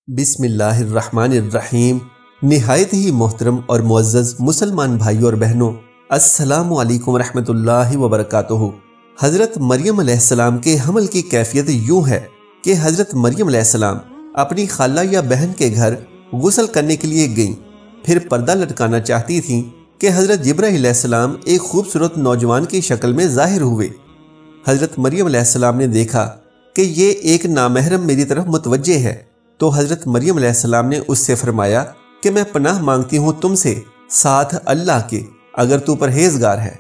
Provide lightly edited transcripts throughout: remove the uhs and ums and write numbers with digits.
بسم اللہ الرحمن الرحیم۔ نہایت ہی محترم اور معزز مسلمان بھائیوں اور بہنوں، السلام علیکم ورحمۃ اللہ وبرکاتہ۔ حضرت مریم علیہ السلام کے حمل کی کیفیت یوں ہے کہ حضرت مریم علیہ السلام اپنی خالہ یا بہن کے گھر غسل کرنے کے لیے گئیں، پھر پردہ لٹکانا چاہتی تھیں کہ حضرت جبرائیل علیہ السلام ایک خوبصورت نوجوان کی شکل میں ظاہر ہوئے۔ حضرت مریم علیہ السلام نے دیکھا کہ یہ ایک نامحرم میری طرف متوجہ ہے، تو حضرت مریم علیہ السلام نے اس سے فرمایا کہ میں پناہ مانگتی ہوں تم سے، ساتھ اللہ کے، اگر تو پرہیزگار ہے۔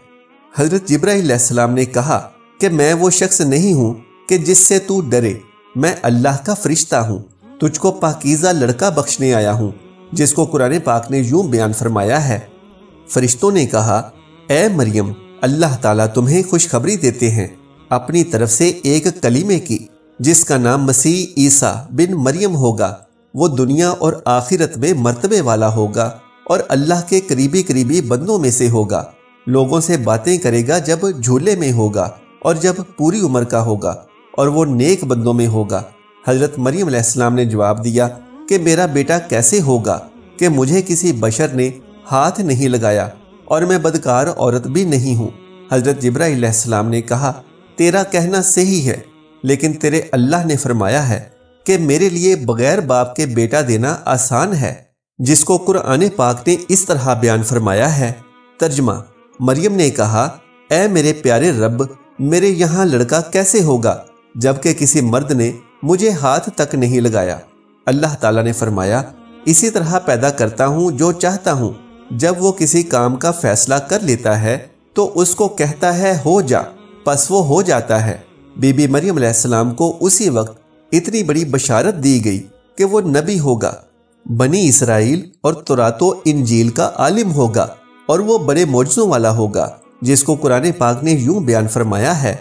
حضرت جبرائیل علیہ السلام نے کہا کہ میں وہ شخص نہیں ہوں کہ جس سے تو ڈرے، میں اللہ کا فرشتہ ہوں، تجھ کو پاکیزہ لڑکا بخشنے آیا ہوں، جس کو قرآن پاک نے یوں بیان فرمایا ہے۔ فرشتوں نے کہا، اے مریم، اللہ تعالیٰ تمہیں خوشخبری دیتے ہیں اپنی طرف سے ایک کلیمے کی، جس کا نام مسیح عیسیٰ بن مریم ہوگا۔ وہ دنیا اور آخرت میں مرتبے والا ہوگا اور اللہ کے قریبی بندوں میں سے ہوگا۔ لوگوں سے باتیں کرے گا جب جھولے میں ہوگا اور جب پوری عمر کا ہوگا، اور وہ نیک بندوں میں ہوگا۔ حضرت مریم علیہ السلام نے جواب دیا کہ میرا بیٹا کیسے ہوگا کہ مجھے کسی بشر نے ہاتھ نہیں لگایا اور میں بدکار عورت بھی نہیں ہوں۔ حضرت جبرائیل علیہ السلام نے کہا، تیرا کہنا صحیح ہے، لیکن تیرے اللہ نے فرمایا ہے کہ میرے لیے بغیر باپ کے بیٹا دینا آسان ہے، جس کو قرآن پاک نے اس طرح بیان فرمایا ہے۔ ترجمہ: مریم نے کہا، اے میرے پیارے رب، میرے یہاں لڑکا کیسے ہوگا جبکہ کسی مرد نے مجھے ہاتھ تک نہیں لگایا؟ اللہ تعالیٰ نے فرمایا، اسی طرح پیدا کرتا ہوں جو چاہتا ہوں۔ جب وہ کسی کام کا فیصلہ کر لیتا ہے تو اس کو کہتا ہے ہو جا، پس وہ ہو جاتا ہے۔ بی بی مریم علیہ السلام کو اسی وقت اتنی بڑی بشارت دی گئی کہ وہ نبی ہوگا، بنی اسرائیل اور تورات و انجیل کا عالم ہوگا، اور وہ بڑے معجزوں والا ہوگا، جس کو قرآن پاک نے یوں بیان فرمایا ہے۔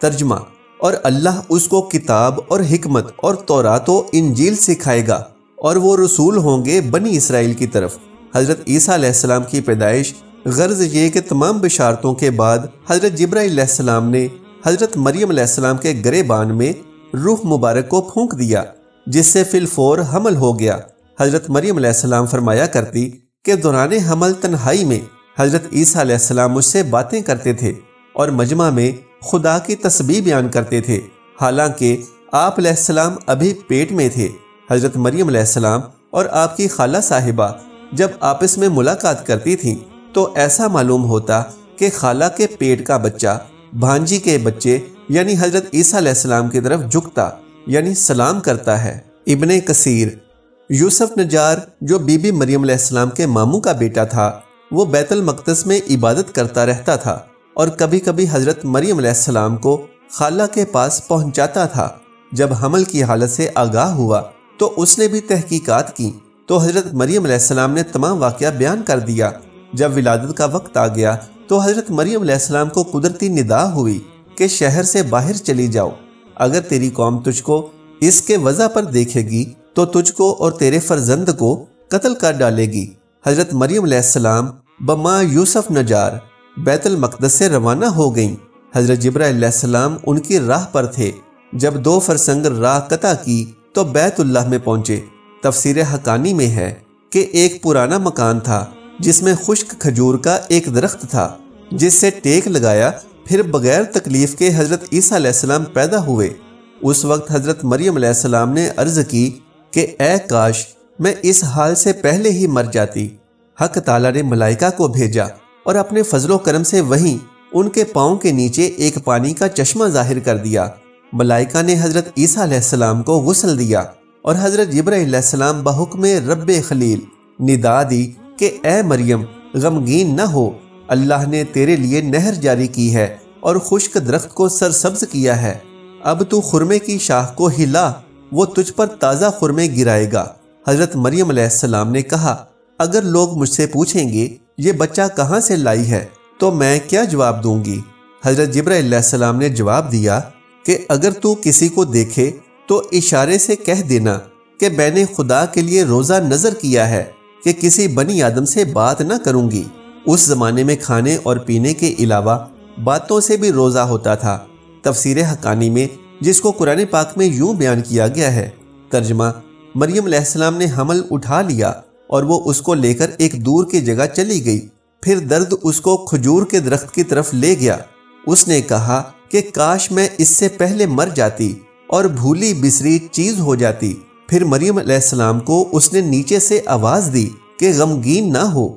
ترجمہ: اور اللہ اس کو کتاب اور حکمت اور تورات و انجیل سکھائے گا، اور وہ رسول ہوں گے بنی اسرائیل کی طرف۔ حضرت عیسیٰ علیہ السلام کی پیدائش، غرض یہ کہ تمام بشارتوں کے بعد حضرت جبرائیل علیہ السلام نے حضرت مریم علیہ السلام کے گریبان میں روح مبارک کو پھونک دیا، جس سے فی الفور حمل ہو گیا۔ حضرت مریم علیہ السلام فرمایا کرتی کہ دوران حمل تنہائی میں حضرت عیسیٰ علیہ السلام مجھ سے باتیں کرتے تھے اور مجمع میں خدا کی تسبیح بیان کرتے تھے، حالانکہ آپ علیہ السلام ابھی پیٹ میں تھے۔ حضرت مریم علیہ السلام اور آپ کی خالہ صاحبہ جب آپس میں ملاقات کرتی تھیں تو ایسا معلوم ہوتا کہ خالہ کے پیٹ کا بچہ بھانجی کے بچے یعنی حضرت عیسیٰ علیہ السلام کی طرف جھکتا یعنی سلام کرتا ہے۔ ابن کثیر: یوسف نجار جو بی بی مریم علیہ السلام کے ماموں کا بیٹا تھا، وہ بیت المقدس میں عبادت کرتا رہتا تھا اور کبھی کبھی حضرت مریم علیہ السلام کو خالہ کے پاس پہنچاتا تھا۔ جب حمل کی حالت سے آگاہ ہوا تو اس نے بھی تحقیقات کی، تو حضرت مریم علیہ السلام نے تمام واقعہ بیان کر دیا۔ جب ولادت کا وقت آ گیا تو حضرت مریم علیہ السلام کو قدرتی ندا ہوئی کہ شہر سے باہر چلی جاؤ، اگر تیری قوم تجھ کو اس کے وضع پر دیکھے گی تو تجھ کو اور تیرے فرزند کو قتل کر ڈالے گی۔ حضرت مریم علیہ السلام بما یوسف نجار بیت المقدس سے روانہ ہو گئیں۔ حضرت جبرائیل علیہ السلام ان کی راہ پر تھے۔ جب 2 فرسنگ راہ قطع کی تو بیت اللہ میں پہنچے۔ تفسیر حقانی میں ہے کہ ایک پرانا مکان تھا جس میں خشک کھجور کا ایک درخت تھا، جس سے ٹیک لگایا، پھر بغیر تکلیف کے حضرت عیسیٰ علیہ السلام پیدا ہوئے۔ اس وقت حضرت مریم علیہ السلام نے عرض کی کہ اے کاش میں اس حال سے پہلے ہی مر جاتی۔ حق تعالیٰ نے ملائکہ کو بھیجا اور اپنے فضل و کرم سے وہیں ان کے پاؤں کے نیچے ایک پانی کا چشمہ ظاہر کر دیا۔ ملائکہ نے حضرت عیسیٰ علیہ السلام کو غسل دیا اور حضرت جبرائیل علیہ السلام بحکم رب خلیل ندا دی کہ اے مریم غمگین نہ ہو، اللہ نے تیرے لیے نہر جاری کی ہے اور خشک درخت کو سرسبز کیا ہے۔ اب تو خرمے کی شاخ کو ہلا، وہ تجھ پر تازہ خرمے گرائے گا۔ حضرت مریم علیہ السلام نے کہا، اگر لوگ مجھ سے پوچھیں گے یہ بچہ کہاں سے لائی ہے تو میں کیا جواب دوں گی؟ حضرت جبرائیل علیہ السلام نے جواب دیا کہ اگر تو کسی کو دیکھے تو اشارے سے کہہ دینا کہ میں نے خدا کے لیے روزہ نظر کیا ہے کہ کسی بنی آدم سے بات نہ کروں گی۔ اس زمانے میں کھانے اور پینے کے علاوہ باتوں سے بھی روزہ ہوتا تھا۔ تفسیر حقانی میں جس کو قرآن پاک میں یوں بیان کیا گیا ہے۔ ترجمہ: مریم علیہ السلام نے حمل اٹھا لیا اور وہ اس کو لے کر ایک دور کی جگہ چلی گئی۔ پھر درد اس کو کھجور کے درخت کی طرف لے گیا۔ اس نے کہا کہ کاش میں اس سے پہلے مر جاتی اور بھولی بسری چیز ہو جاتی۔ پھر مریم علیہ السلام کو اس نے نیچے سے آواز دی کہ غمگین نہ ہو،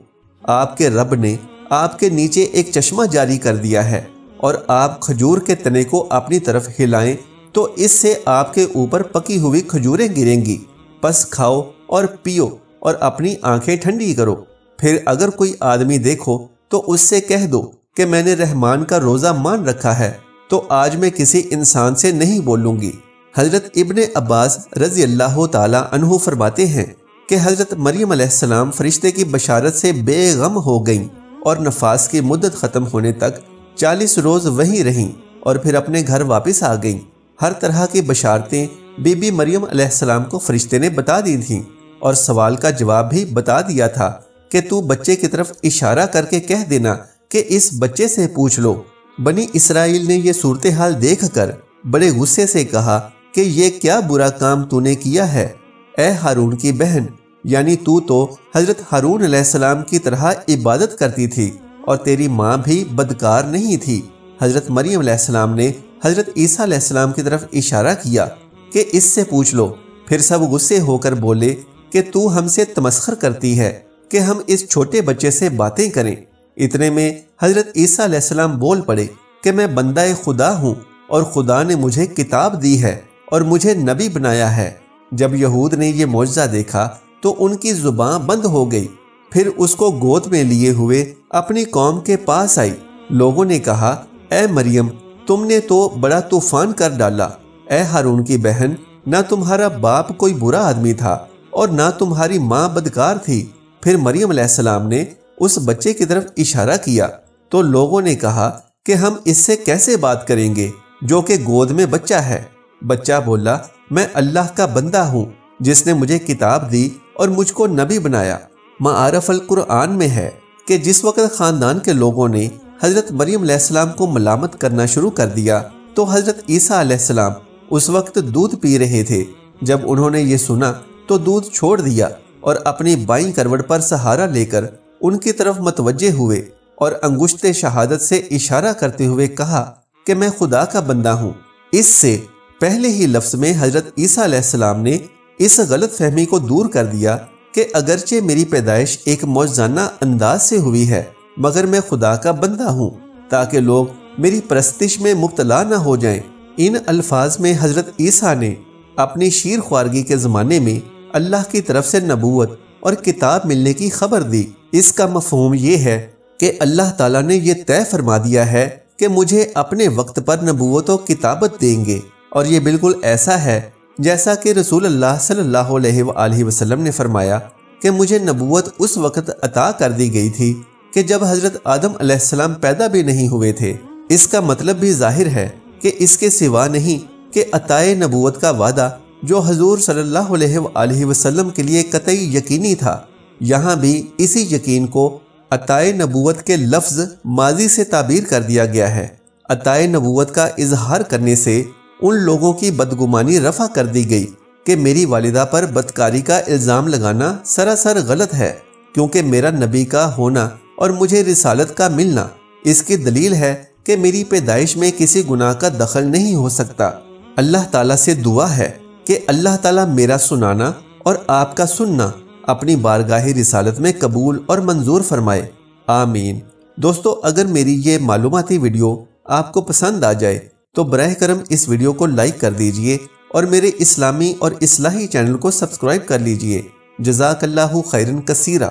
آپ کے رب نے آپ کے نیچے ایک چشمہ جاری کر دیا ہے، اور آپ کھجور کے تنے کو اپنی طرف ہلائیں تو اس سے آپ کے اوپر پکی ہوئی کھجوریں گریں گی، پس کھاؤ اور پیو اور اپنی آنکھیں ٹھنڈی کرو۔ پھر اگر کوئی آدمی دیکھو تو اس سے کہہ دو کہ میں نے رحمان کا روزہ مان رکھا ہے، تو آج میں کسی انسان سے نہیں بولوں گی۔ حضرت ابن عباس رضی اللہ تعالی عنہ فرماتے ہیں کہ حضرت مریم علیہ السلام فرشتے کی بشارت سے بے غم ہو گئیں اور نفاس کی مدت ختم ہونے تک 40 روز وہیں رہیں اور پھر اپنے گھر واپس آ گئیں۔ ہر طرح کی بشارتیں بی بی مریم علیہ السلام کو فرشتے نے بتا دی تھیں اور سوال کا جواب بھی بتا دیا تھا کہ تو بچے کی طرف اشارہ کر کے کہہ دینا کہ اس بچے سے پوچھ لو۔ بنی اسرائیل نے یہ صورتحال دیکھ کر بڑے غصے سے کہا کہ یہ کیا برا کام تو نے کیا ہے، اے ہارون کی بہن، یعنی تو حضرت ہارون علیہ السلام کی طرح عبادت کرتی تھی اور تیری ماں بھی بدکار نہیں تھی۔ حضرت مریم علیہ السلام نے حضرت عیسیٰ علیہ السلام کی طرف اشارہ کیا کہ اس سے پوچھ لو۔ پھر سب غصے ہو کر بولے کہ تو ہم سے تمسخر کرتی ہے کہ ہم اس چھوٹے بچے سے باتیں کریں۔ اتنے میں حضرت عیسیٰ علیہ السلام بول پڑے کہ میں بندہ خدا ہوں اور خدا نے مجھے کتاب دی ہے اور مجھے نبی بنایا ہے۔ جب یہود نے یہ معجزہ دیکھا تو ان کی زبان بند ہو گئی۔ پھر اس کو گود میں لیے ہوئے اپنی قوم کے پاس آئی۔ لوگوں نے کہا، اے مریم، تم نے تو بڑا طوفان کر ڈالا۔ اے ہارون کی بہن، نہ تمہارا باپ کوئی برا آدمی تھا اور نہ تمہاری ماں بدکار تھی۔ پھر مریم علیہ السلام نے اس بچے کی طرف اشارہ کیا تو لوگوں نے کہا کہ ہم اس سے کیسے بات کریں گے جو کہ گود میں بچہ ہے۔ بچہ بولا، میں اللہ کا بندہ ہوں جس نے مجھے کتاب دی اور مجھ کو نبی بنایا۔ معارف القرآن میں ہے کہ جس وقت خاندان کے لوگوں نے حضرت مریم علیہ السلام کو ملامت کرنا شروع کر دیا تو حضرت عیسیٰ علیہ السلام اس وقت دودھ پی رہے تھے۔ جب انہوں نے یہ سنا تو دودھ چھوڑ دیا اور اپنی بائیں کروٹ پر سہارا لے کر ان کی طرف متوجہ ہوئے اور انگشت شہادت سے اشارہ کرتے ہوئے کہا کہ میں خدا کا بندہ ہوں۔ اس سے پہلے ہی لفظ میں حضرت عیسیٰ علیہ السلام نے اس غلط فہمی کو دور کر دیا کہ اگرچہ میری پیدائش ایک معجزانہ انداز سے ہوئی ہے مگر میں خدا کا بندہ ہوں، تاکہ لوگ میری پرستش میں مبتلا نہ ہو جائیں۔ ان الفاظ میں حضرت عیسیٰ نے اپنی شیر خوارگی کے زمانے میں اللہ کی طرف سے نبوت اور کتاب ملنے کی خبر دی۔ اس کا مفہوم یہ ہے کہ اللہ تعالیٰ نے یہ طے فرما دیا ہے کہ مجھے اپنے وقت پر نبوت و کتابت دیں گے، اور یہ بالکل ایسا ہے جیسا کہ رسول اللہ صلی اللہ علیہ وآلہ وسلم نے فرمایا کہ مجھے نبوت اس وقت عطا کر دی گئی تھی کہ جب حضرت آدم علیہ السلام پیدا بھی نہیں ہوئے تھے۔ اس کا مطلب بھی ظاہر ہے کہ اس کے سوا نہیں کہ عطائے نبوت کا وعدہ جو حضور صلی اللہ علیہ وآلہ وسلم کے لیے قطعی یقینی تھا، یہاں بھی اسی یقین کو عطائے نبوت کے لفظ ماضی سے تعبیر کر دیا گیا ہے۔ عطائے نبوت کا اظہار کرنے سے ان لوگوں کی بدگمانی رفع کر دی گئی کہ میری والدہ پر بدکاری کا الزام لگانا سراسر غلط ہے، کیونکہ میرا نبی کا ہونا اور مجھے رسالت کا ملنا اس کی دلیل ہے کہ میری پیدائش میں کسی گناہ کا دخل نہیں ہو سکتا۔ اللہ تعالیٰ سے دعا ہے کہ اللہ تعالیٰ میرا سنانا اور آپ کا سننا اپنی بارگاہ رسالت میں قبول اور منظور فرمائے، آمین۔ دوستو، اگر میری یہ معلوماتی ویڈیو آپ کو پسند آ جائے تو براہ کرم اس ویڈیو کو لائک کر دیجئے اور میرے اسلامی اور اصلاحی چینل کو سبسکرائب کر لیجئے۔ جزاک اللہ خیرن کثیرہ۔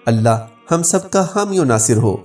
اللہ ہم سب کا حامی و ناصر ہو۔